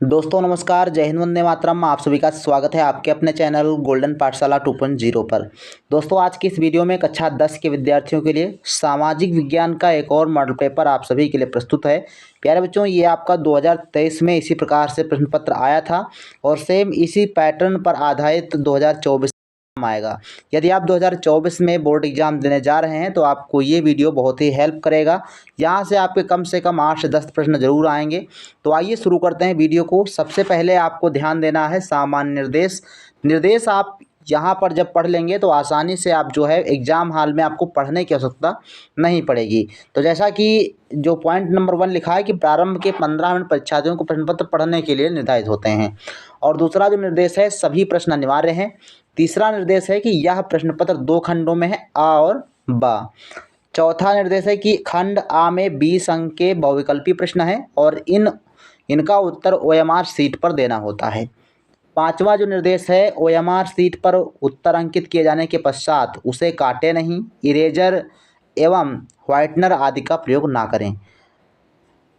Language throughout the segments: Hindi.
दोस्तों नमस्कार, जय हिंद, वंदे मातरम। आप सभी का स्वागत है आपके अपने चैनल गोल्डन पाठशाला 2.0 पर। दोस्तों आज की इस वीडियो में कक्षा 10 के विद्यार्थियों के लिए सामाजिक विज्ञान का एक और मॉडल पेपर आप सभी के लिए प्रस्तुत है। प्यारे बच्चों, ये आपका 2023 में इसी प्रकार से प्रश्न पत्र आया था और सेम इसी पैटर्न पर आधारित 2024 आएगा। यदि आप 2024 में बोर्ड एग्जाम देने जा रहे हैं तो आपको ये वीडियो बहुत ही हेल्प करेगा। यहाँ से आपके कम से कम 8 से 10 प्रश्न जरूर आएंगे। तो आइए शुरू करते हैं वीडियो को। सबसे पहले आपको ध्यान देना है सामान्य निर्देश आप यहाँ पर जब पढ़ लेंगे तो आसानी से आप जो है एग्ज़ाम हॉल में आपको पढ़ने की आवश्यकता नहीं पड़ेगी। तो जैसा कि जो पॉइंट नंबर 1 लिखा है कि प्रारंभ के 15 मिनट परीक्षार्थियों को प्रश्न पत्र पढ़ने के लिए निर्धारित होते हैं। और दूसरा जो निर्देश है, सभी प्रश्न अनिवार्य हैं। तीसरा निर्देश है कि यह प्रश्न पत्र 2 खंडों में है, आ और बा। चौथा निर्देश है कि खंड आ में 20 अंक के बहुविकल्पी प्रश्न हैं और इनका उत्तर ओएमआर शीट पर देना होता है। पांचवा जो निर्देश है, ओएमआर शीट पर उत्तर अंकित किए जाने के पश्चात उसे काटे नहीं, इरेजर एवं व्हाइटनर आदि का प्रयोग ना करें।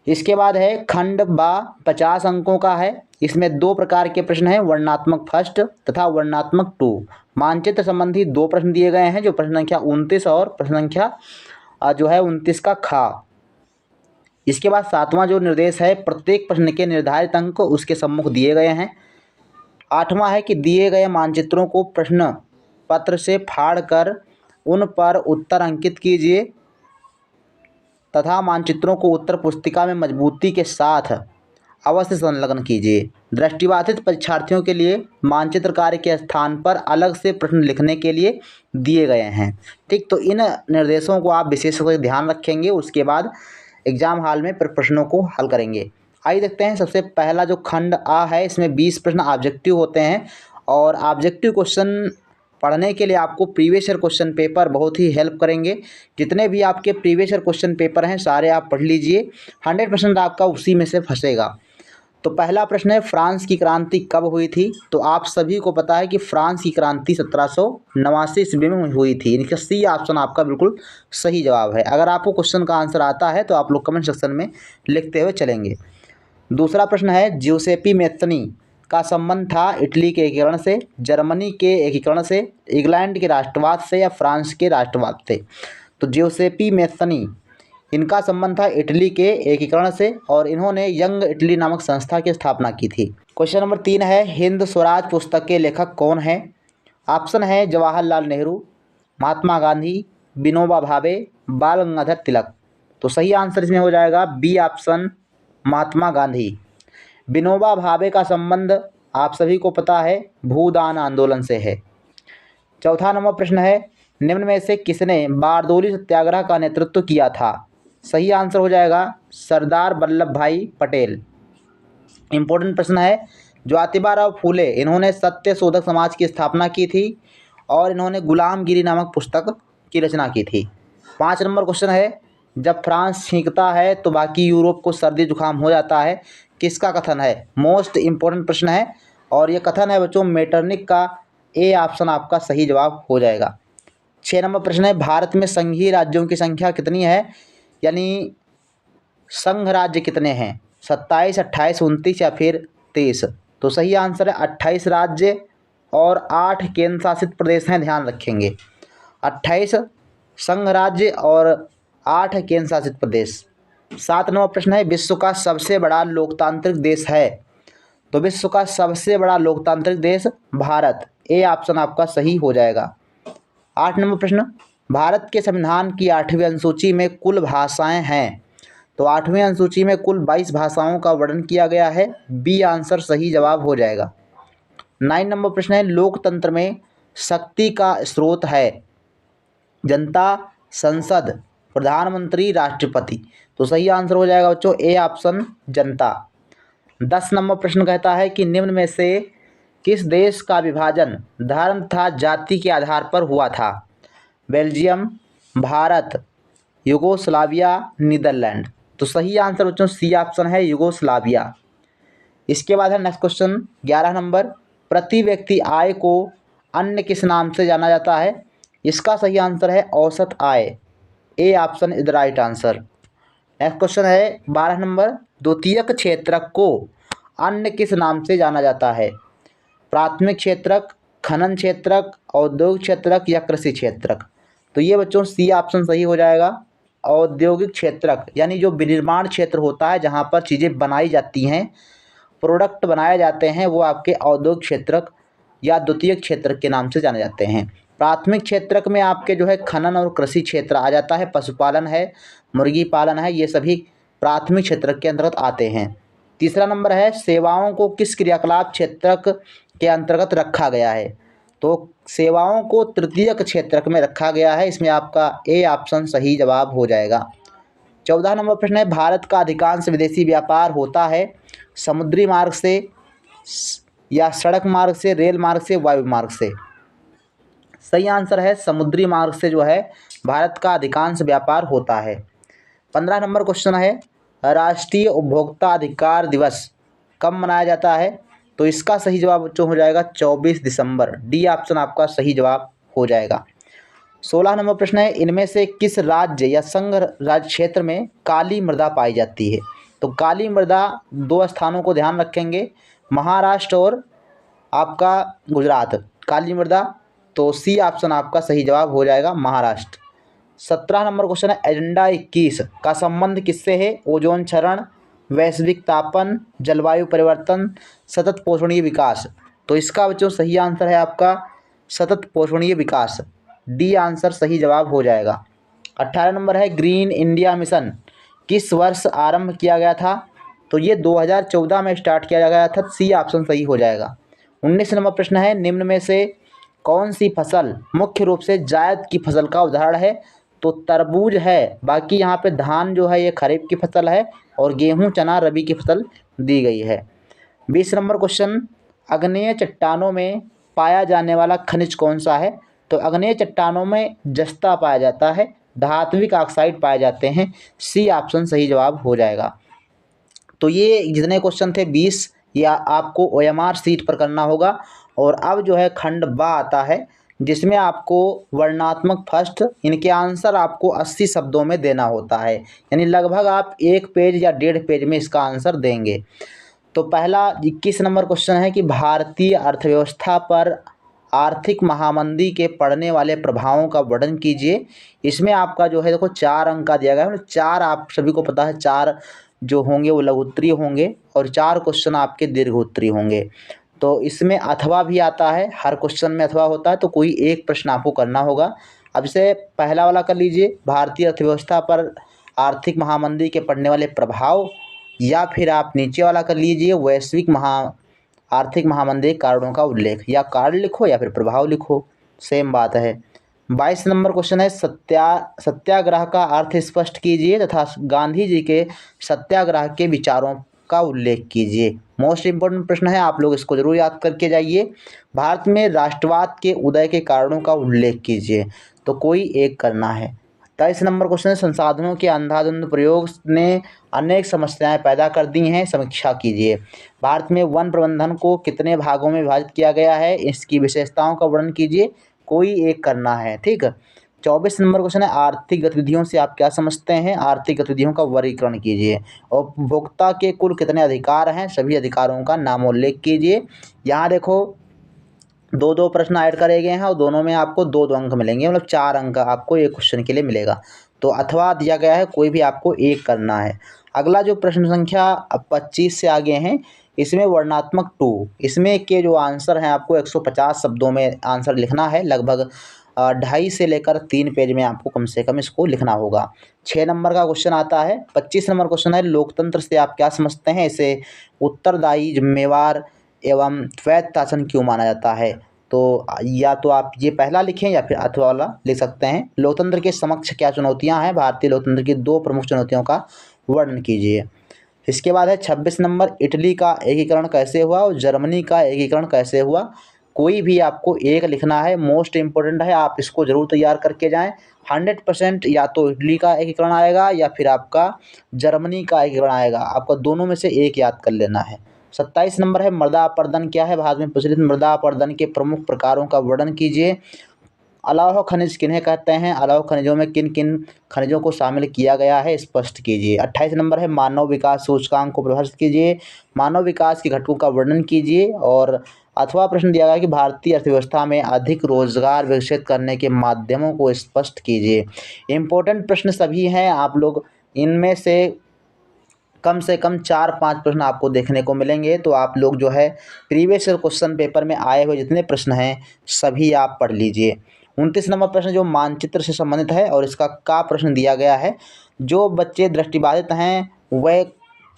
इसके बाद है खंड बा, 50 अंकों का है। इसमें 2 प्रकार के प्रश्न हैं, वर्णनात्मक फर्स्ट तथा वर्णनात्मक 2। मानचित्र संबंधी 2 प्रश्न दिए गए हैं, जो प्रश्न संख्या 29 और प्रश्न संख्या जो है 29 का खा। इसके बाद 7वां जो निर्देश है, प्रत्येक प्रश्न के निर्धारित अंक उसके सम्मुख दिए गए हैं। 8वां है कि दिए गए मानचित्रों को प्रश्न पत्र से फाड़कर उन पर उत्तर अंकित कीजिए तथा मानचित्रों को उत्तर पुस्तिका में मजबूती के साथ अवश्य संलग्न कीजिए। दृष्टिबाधित परीक्षार्थियों के लिए मानचित्र कार्य के स्थान पर अलग से प्रश्न लिखने के लिए दिए गए हैं। ठीक, तो इन निर्देशों को आप विशेष रूप से ध्यान रखेंगे। उसके बाद एग्जाम हॉल में प्रश्नों को हल करेंगे। आइए देखते हैं। सबसे पहला जो खंड आ है, इसमें 20 प्रश्न ऑब्जेक्टिव होते हैं और ऑब्जेक्टिव क्वेश्चन पढ़ने के लिए आपको प्रीवियस ईयर क्वेश्चन पेपर बहुत ही हेल्प करेंगे। जितने भी आपके प्रीवियस ईयर क्वेश्चन पेपर हैं सारे आप पढ़ लीजिए, 100% आपका उसी में से फंसेगा। तो पहला प्रश्न है, फ्रांस की क्रांति कब हुई थी? तो आप सभी को पता है कि फ्रांस की क्रांति 1789 ईस्वी में हुई थी। इनका सी ऑप्शन आपका बिल्कुल सही जवाब है। अगर आपको क्वेश्चन का आंसर आता है तो आप लोग कमेंट सेक्शन में लिखते हुए चलेंगे। दूसरा प्रश्न है, ज्यूसेपी मेत्तनी का संबंध था इटली के एकीकरण से, जर्मनी के एकीकरण से, इंग्लैंड के राष्ट्रवाद से या फ्रांस के राष्ट्रवाद से? तो ज्यूसेपी मेत्तनी, इनका संबंध था इटली के एकीकरण से और इन्होंने यंग इटली नामक संस्था की स्थापना की थी। क्वेश्चन नंबर 3 है, हिंद स्वराज पुस्तक के लेखक कौन है? ऑप्शन है जवाहरलाल नेहरू, महात्मा गांधी, विनोबा भावे, बाल गंगाधर तिलक। तो सही आंसर इसमें हो जाएगा बी ऑप्शन, महात्मा गांधी। विनोबा भावे का संबंध आप सभी को पता है भूदान आंदोलन से है। चौथा नंबर प्रश्न है, निम्न में से किसने बारदोली सत्याग्रह का नेतृत्व किया था? सही आंसर हो जाएगा सरदार वल्लभ भाई पटेल। इंपॉर्टेंट प्रश्न है, ज्योतिबा फूले, इन्होंने सत्य शोधक समाज की स्थापना की थी और इन्होंने गुलामगिरी नामक पुस्तक की रचना की थी। 5 नंबर क्वेश्चन है, जब फ्रांस छींकता है तो बाकी यूरोप को सर्दी जुकाम हो जाता है, किसका कथन है? मोस्ट इंपॉर्टेंट प्रश्न है और ये कथन है बच्चों मेटरनिक का। ए ऑप्शन आपका सही जवाब हो जाएगा। 6 नंबर प्रश्न है, भारत में संघीय राज्यों की संख्या कितनी है? यानी संघ राज्य कितने हैं? 27, 28, 29 या फिर 23? तो सही आंसर है 28 राज्य और 8 केंद्र शासित प्रदेश हैं। ध्यान रखेंगे, 28 संघ राज्य और 8 केंद्र शासित प्रदेश। 7 नंबर प्रश्न है, विश्व का सबसे बड़ा लोकतांत्रिक देश है? तो विश्व का सबसे बड़ा लोकतांत्रिक देश भारत। ए ऑप्शन आपका सही हो जाएगा। 8 नंबर प्रश्न, भारत के संविधान की 8वीं अनुसूची में कुल भाषाएं हैं? तो 8वीं अनुसूची में कुल 22 भाषाओं का वर्णन किया गया है। बी आंसर सही जवाब हो जाएगा। 9 नंबर प्रश्न है, लोकतंत्र में शक्ति का स्रोत है? जनता, संसद, प्रधानमंत्री, राष्ट्रपति? तो सही आंसर हो जाएगा बच्चों ए ऑप्शन, जनता। 10 नंबर प्रश्न कहता है कि निम्न में से किस देश का विभाजन धर्म तथा जाति के आधार पर हुआ था? Belgium, Bharat, Yugoslavia, Netherland? तो सही आंसर बच्चों सी ऑप्शन है यूगोस्लाविया। इसके बाद है नेक्स्ट क्वेश्चन 11 नंबर, प्रति व्यक्ति आय को अन्य किस नाम से जाना जाता है? इसका सही आंसर है औसत आय। A option is the right answer. Next question है 12 नंबर, द्वितीयक क्षेत्रक को अन्य किस नाम से जाना जाता है? प्राथमिक क्षेत्रक, खनन क्षेत्रक, औद्योगिक क्षेत्रक या कृषि क्षेत्रक? तो ये बच्चों सी ऑप्शन सही हो जाएगा। औद्योगिक क्षेत्रक यानी जो विनिर्माण क्षेत्र होता है जहाँ पर चीज़ें बनाई जाती हैं, प्रोडक्ट बनाए जाते हैं, वो आपके औद्योगिक क्षेत्रक या द्वितीयक क्षेत्र के नाम से जाने जाते हैं। प्राथमिक क्षेत्रक में आपके जो है खनन और कृषि क्षेत्र आ जाता है, पशुपालन है, मुर्गी पालन है, ये सभी प्राथमिक क्षेत्र के अंतर्गत आते हैं। तीसरा नंबर है सेवाओं को किस क्रियाकलाप क्षेत्रक के अंतर्गत रखा गया है? तो सेवाओं को तृतीयक क्षेत्रक में रखा गया है। इसमें आपका ए ऑप्शन सही जवाब हो जाएगा। 14 नंबर प्रश्न है भारत का अधिकांश विदेशी व्यापार होता है समुद्री मार्ग से या सड़क मार्ग से, रेल मार्ग से, वायु मार्ग से? सही आंसर है समुद्री मार्ग से जो है भारत का अधिकांश व्यापार होता है। 15 नंबर क्वेश्चन है राष्ट्रीय उपभोक्ता अधिकार दिवस कब मनाया जाता है? तो इसका सही जवाब बच्चों हो जाएगा 24 दिसंबर। डी ऑप्शन आपका सही जवाब हो जाएगा। 16 नंबर प्रश्न है इनमें से किस राज्य या संघ राज्य क्षेत्र में काली मृदा पाई जाती है? तो काली मृदा दो स्थानों को ध्यान रखेंगे, महाराष्ट्र और आपका गुजरात। काली मृदा, तो सी ऑप्शन आपका सही जवाब हो जाएगा महाराष्ट्र। 17 नंबर क्वेश्चन है एजेंडा 21 का संबंध किससे है? ओजोन क्षरण, वैश्विक तापन, जलवायु परिवर्तन, सतत पोषणीय विकास? तो इसका बच्चों सही आंसर है आपका सतत पोषणीय विकास। डी आंसर सही जवाब हो जाएगा। 18 नंबर है ग्रीन इंडिया मिशन किस वर्ष आरंभ किया गया था? तो ये 2014 में स्टार्ट किया गया था। सी ऑप्शन सही हो जाएगा। 19 नंबर प्रश्न है निम्न में से कौन सी फसल मुख्य रूप से जायद की फसल का उदाहरण है? तो तरबूज है, बाकी यहाँ पे धान जो है ये खरीफ की फसल है और गेहूं चना रबी की फसल दी गई है। 20 नंबर क्वेश्चन आग्नेय चट्टानों में पाया जाने वाला खनिज कौन सा है? तो आग्नेय चट्टानों में जस्ता पाया जाता है, धात्विक ऑक्साइड पाए जाते हैं। सी ऑप्शन सही जवाब हो जाएगा। तो ये जितने क्वेश्चन थे 20 या आपको OMR सीट पर करना होगा। और अब जो है खंड बा आता है जिसमें आपको वर्णात्मक फर्स्ट इनके आंसर आपको 80 शब्दों में देना होता है, यानी लगभग आप 1 पेज या 1.5 पेज में इसका आंसर देंगे। तो पहला 21 नंबर क्वेश्चन है कि भारतीय अर्थव्यवस्था पर आर्थिक महामंदी के पड़ने वाले प्रभावों का वर्णन कीजिए। इसमें आपका जो है देखो 4 अंक का दिया गया है, 4 आप सभी को पता है 4 जो होंगे वो लघु उत्तरीय होंगे और 4 क्वेश्चन आपके दीर्घ उत्तरीय होंगे। तो इसमें अथवा भी आता है, हर क्वेश्चन में अथवा होता है, तो कोई एक प्रश्न आपको करना होगा। अब इसे पहला वाला कर लीजिए, भारतीय अर्थव्यवस्था पर आर्थिक महामंदी के पड़ने वाले प्रभाव, या फिर आप नीचे वाला कर लीजिए वैश्विक आर्थिक महामंदी के कारणों का उल्लेख। या कारण लिखो या फिर प्रभाव लिखो, सेम बात है। 22 नंबर क्वेश्चन है सत्याग्रह का अर्थ स्पष्ट कीजिए तथा गांधी जी के सत्याग्रह के विचारों का उल्लेख कीजिए। मोस्ट इंपोर्टेंट प्रश्न है, आप लोग इसको जरूर याद करके जाइए। भारत में राष्ट्रवाद के उदय के कारणों का उल्लेख कीजिए, तो कोई एक करना है। 23 नंबर क्वेश्चन है संसाधनों के अंधाधुंध प्रयोग ने अनेक समस्याएं पैदा कर दी हैं, समीक्षा कीजिए। भारत में वन प्रबंधन को कितने भागों में विभाजित किया गया है, इसकी विशेषताओं का वर्णन कीजिए, कोई एक करना है। ठीक है। 24 नंबर क्वेश्चन है आर्थिक गतिविधियों से आप क्या समझते हैं, आर्थिक गतिविधियों का वर्गीकरण कीजिए। और उपभोक्ता के कुल कितने अधिकार हैं, सभी अधिकारों का नामोल्लेख कीजिए। यहाँ देखो 2-2 प्रश्न ऐड करे गए हैं और दोनों में आपको 2-2 अंक मिलेंगे, मतलब 4 अंक आपको एक क्वेश्चन के लिए मिलेगा। तो अथवा दिया गया है, कोई भी आपको एक करना है। अगला जो प्रश्न संख्या 25 से आगे हैं, इसमें वर्णात्मक 2, इसमें के जो आंसर हैं आपको 150 शब्दों में आंसर लिखना है। लगभग 2.5 से लेकर 3 पेज में आपको कम से कम इसको लिखना होगा। 6 नंबर का क्वेश्चन आता है। 25 नंबर क्वेश्चन है लोकतंत्र से आप क्या समझते हैं, इसे उत्तरदायी, जिम्मेवार एवं स्वायत्त शासन क्यों माना जाता है? तो या तो आप ये पहला लिखें या फिर अथवा वाला लिख सकते हैं। लोकतंत्र के समक्ष क्या चुनौतियां हैं, भारतीय लोकतंत्र की 2 प्रमुख चुनौतियों का वर्णन कीजिए। इसके बाद है 26 नंबर इटली का एकीकरण कैसे हुआ और जर्मनी का एकीकरण कैसे हुआ, कोई भी आपको एक लिखना है। मोस्ट इंपोर्टेंट है, आप इसको ज़रूर तैयार करके जाएं। 100% या तो इटली का एकीकरण आएगा या फिर आपका जर्मनी का एकीकरण आएगा, आपका दोनों में से एक याद कर लेना है। 27 नंबर है मृदा अपरदन क्या है, भारत में प्रचलित मृदा अपरदन के प्रमुख प्रकारों का वर्णन कीजिए। अलौह खनिज किन्हें कहते हैं, अलौह खनिजों में किन किन खनिजों को शामिल किया गया है, स्पष्ट कीजिए। 28 नंबर है मानव विकास सूचकांक को परिभाषित कीजिए, मानव विकास के घटकों का वर्णन कीजिए। और अथवा प्रश्न दिया गया कि भारतीय अर्थव्यवस्था में अधिक रोजगार विकसित करने के माध्यमों को स्पष्ट कीजिए। इम्पोर्टेंट प्रश्न सभी हैं, आप लोग इनमें से कम 4-5 प्रश्न आपको देखने को मिलेंगे। तो आप लोग जो है प्रीवियस ईयर क्वेश्चन पेपर में आए हुए जितने प्रश्न हैं सभी आप पढ़ लीजिए। 29 नंबर प्रश्न जो मानचित्र से संबंधित है और इसका का प्रश्न दिया गया है, जो बच्चे दृष्टिबाधित हैं वह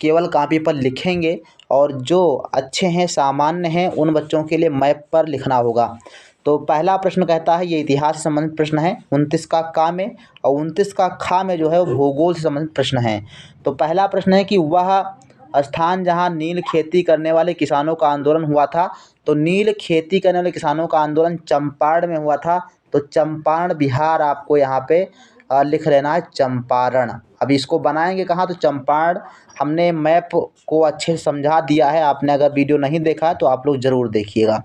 केवल कॉपी पर लिखेंगे और जो अच्छे हैं सामान्य हैं उन बच्चों के लिए मैप पर लिखना होगा। तो पहला प्रश्न कहता है, ये इतिहास से संबंधित प्रश्न है 29 का का में, और 29 का खा में जो है वो भूगोल से संबंधित प्रश्न है। तो पहला प्रश्न है कि वह स्थान जहाँ नील खेती करने वाले किसानों का आंदोलन हुआ था, तो नील खेती करने वाले किसानों का आंदोलन चंपारण में हुआ था। तो चंपारण बिहार आपको यहाँ पे लिख लेना है, चंपारण। अभी इसको बनाएंगे कहाँ, तो चंपारण हमने मैप को अच्छे से समझा दिया है, आपने अगर वीडियो नहीं देखा है तो आप लोग ज़रूर देखिएगा।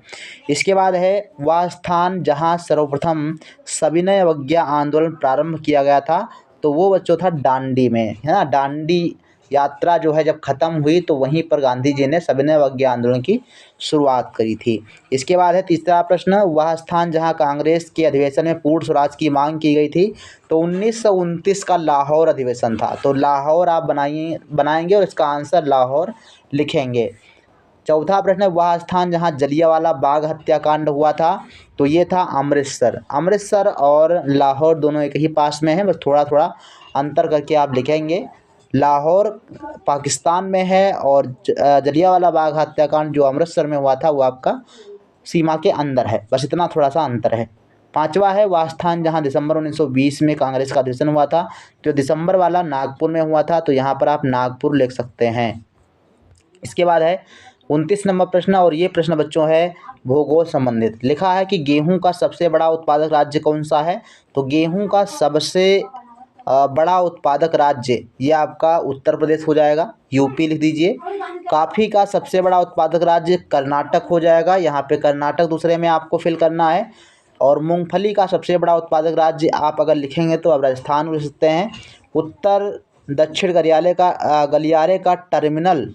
इसके बाद है वह स्थान जहाँ सर्वप्रथम सविनय अवज्ञा आंदोलन प्रारंभ किया गया था, तो वो बच्चों था दांडी में, है ना। दांडी यात्रा जो है जब ख़त्म हुई तो वहीं पर गांधी जी ने सविनय अवज्ञा आंदोलन की शुरुआत करी थी। इसके बाद है तीसरा प्रश्न, वह स्थान जहां कांग्रेस के अधिवेशन में पूर्ण स्वराज की मांग की गई थी, तो 1929 का लाहौर अधिवेशन था। तो लाहौर आप बनाएंगे और इसका आंसर लाहौर लिखेंगे। चौथा प्रश्न है, वह स्थान जहां जलियांवाला बाग हत्याकांड हुआ था, तो ये था अमृतसर। अमृतसर और लाहौर दोनों एक ही पास में है, बस थोड़ा थोड़ा अंतर करके आप लिखेंगे। लाहौर पाकिस्तान में है और जलियांवाला बाग हत्याकांड जो अमृतसर में हुआ था वो आपका सीमा के अंदर है, बस इतना थोड़ा सा अंतर है। पांचवा है, वह स्थान जहां दिसंबर 1920 में कांग्रेस का अधिवेशन हुआ था, जो दिसंबर वाला नागपुर में हुआ था, तो यहाँ पर आप नागपुर लिख सकते हैं। इसके बाद है 29 नंबर प्रश्न, और ये प्रश्न बच्चों है भूगोल संबंधित। लिखा है कि गेहूं का सबसे बड़ा उत्पादक राज्य कौन सा है, तो गेहूं का सबसे बड़ा उत्पादक राज्य ये आपका उत्तर प्रदेश हो जाएगा, यूपी लिख दीजिए। कॉफ़ी का सबसे बड़ा उत्पादक राज्य कर्नाटक हो जाएगा, यहाँ पे कर्नाटक दूसरे में आपको फिल करना है। और मूंगफली का सबसे बड़ा उत्पादक राज्य आप अगर लिखेंगे तो आप राजस्थान लिख सकते हैं। उत्तर दक्षिण गलियारे का टर्मिनल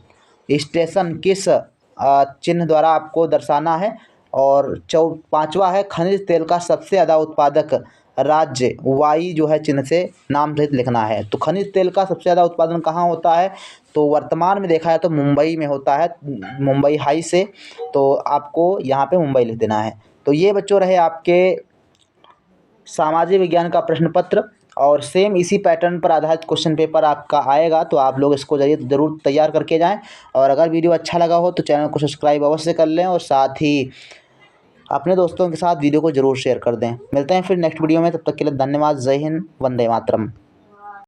स्टेशन किस चिन्ह द्वारा आपको दर्शाना है। और पांचवा है, खनिज तेल का सबसे ज़्यादा उत्पादक राज्य वाई जो है चिन्ह से नाम सहित लिखना है। तो खनिज तेल का सबसे ज़्यादा उत्पादन कहाँ होता है, तो वर्तमान में देखा है तो मुंबई में होता है, मुंबई हाई से, तो आपको यहाँ पे मुंबई लिख देना है। तो ये बच्चों रहे आपके सामाजिक विज्ञान का प्रश्न पत्र, और सेम इसी पैटर्न पर आधारित क्वेश्चन पेपर आपका आएगा, तो आप लोग इसको ज़रूर तैयार करके जाएं। और अगर वीडियो अच्छा लगा हो तो चैनल को सब्सक्राइब अवश्य कर लें और साथ ही अपने दोस्तों के साथ वीडियो को ज़रूर शेयर कर दें। मिलते हैं फिर नेक्स्ट वीडियो में, तब तक के लिए धन्यवाद। जय हिंद, वंदे मातरम।